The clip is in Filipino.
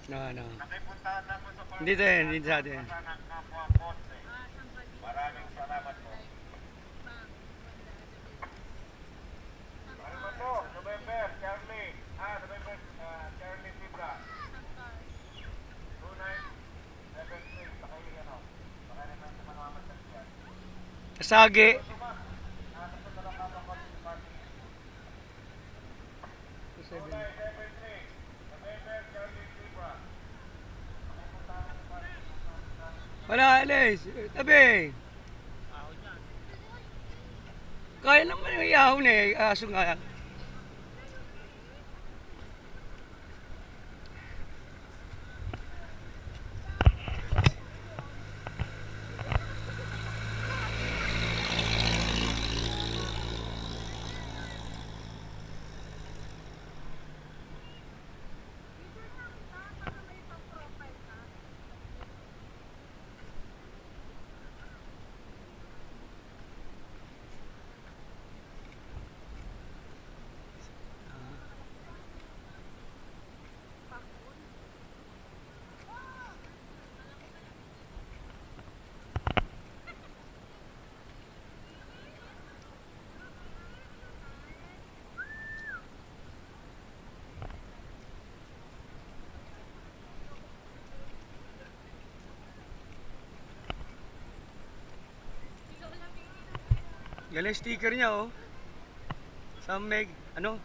No, no. Nakipuntahan na po sa Hindi din, hindi sa atin. ng Kapwa Ponce. Maraming salamat po. Ano ba to? November, Charlie. November, Charlie Libra. 2973. Baka yung ano. Baka naman sa mga mamasasyan. Sagi. Sumak. Nakasunod na lang kapwa Ponce Party. 2973. November, Charlie Libra. Nakipuntahan na sa Wala, alis. Tabi. Kaya naman yung ihahon eh. Aso nga. Galing sticker niya oh. Sa Meg, ano?